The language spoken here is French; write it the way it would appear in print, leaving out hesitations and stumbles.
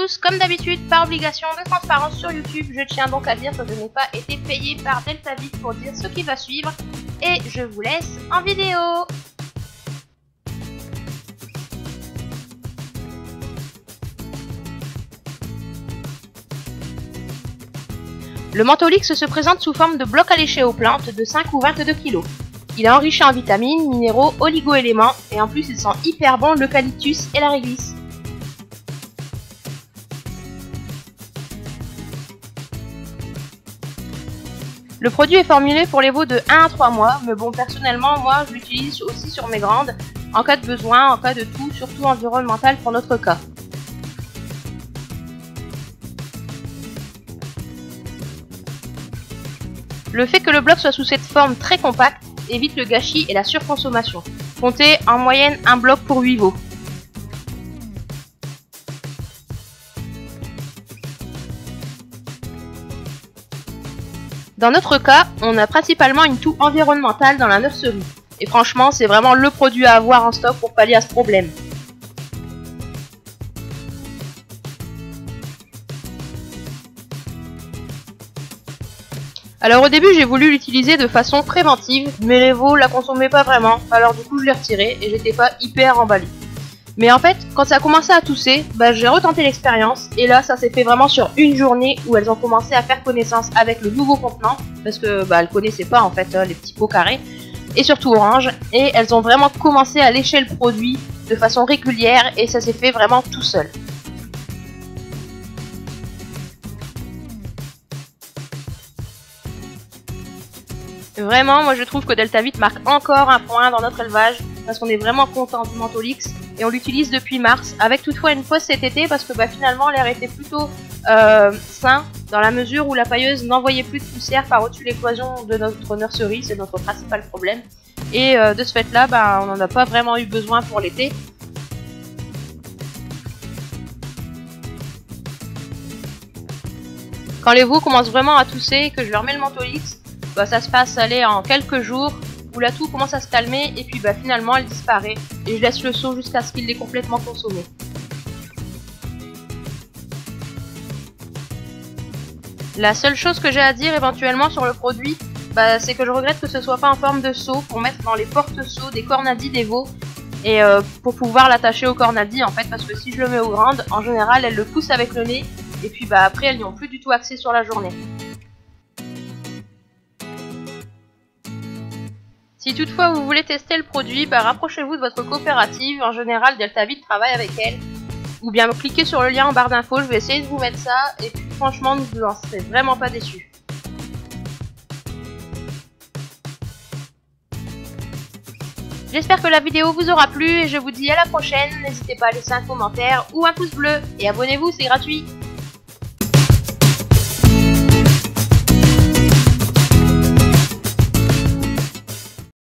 tous, comme d'habitude, par obligation de transparence sur YouTube, je tiens donc à dire que je n'ai pas été payé par Deltavit pour dire ce qui va suivre, et je vous laisse en vidéo. Le Mentholix se présente sous forme de bloc alléché aux plantes de 5 ou 22 kg. Il est enrichi en vitamines, minéraux, oligo-éléments, et en plus il sent hyper bon l'eucalyptus et la réglisse. Le produit est formulé pour les veaux de 1 à 3 mois, mais bon, personnellement, moi, je l'utilise aussi sur mes grandes, en cas de besoin, en cas de tout, surtout environnemental pour notre cas. Le fait que le bloc soit sous cette forme très compacte évite le gâchis et la surconsommation. Comptez en moyenne un bloc pour 8 veaux. Dans notre cas, on a principalement une toux environnementale dans la nurserie. Et franchement, c'est vraiment le produit à avoir en stock pour pallier à ce problème. Alors au début, j'ai voulu l'utiliser de façon préventive, mais les veaux la consommaient pas vraiment. Alors du coup, je l'ai retiré et j'étais pas hyper emballée. Mais en fait, quand ça a commencé à tousser, j'ai retenté l'expérience et là ça s'est fait vraiment sur une journée où elles ont commencé à faire connaissance avec le nouveau contenant parce que elles connaissaient pas en fait les petits pots carrés et surtout orange, et elles ont vraiment commencé à lécher le produit de façon régulière et ça s'est fait vraiment tout seul. Vraiment, moi je trouve que Deltavit marque encore un point dans notre élevage parce qu'on est vraiment content du Mentholix et on l'utilise depuis mars, avec toutefois une pause cet été parce que finalement l'air était plutôt sain dans la mesure où la pailleuse n'envoyait plus de poussière par au-dessus de l'écloison de notre nurserie, c'est notre principal problème. Et de ce fait là, on n'en a pas vraiment eu besoin pour l'été. Quand les veaux commencent vraiment à tousser et que je leur mets le Mentholix, ça se passe en quelques jours où la toux commence à se calmer et puis finalement elle disparaît et je laisse le seau jusqu'à ce qu'il l'ait complètement consommé. La seule chose que j'ai à dire éventuellement sur le produit, c'est que je regrette que ce soit pas en forme de seau pour mettre dans les porte-seaux des cornadis des veaux et pour pouvoir l'attacher au cornadis en fait, parce que si je le mets aux grandes, en général elles le poussent avec le nez et puis après elles n'y ont plus du tout accès sur la journée. Si toutefois vous voulez tester le produit, rapprochez-vous de votre coopérative, en général Deltavit travaille avec elle, ou bien cliquez sur le lien en barre d'infos, je vais essayer de vous mettre ça, et puis franchement vous n'en serez vraiment pas déçus. J'espère que la vidéo vous aura plu et je vous dis à la prochaine, n'hésitez pas à laisser un commentaire ou un pouce bleu, et abonnez-vous, c'est gratuit.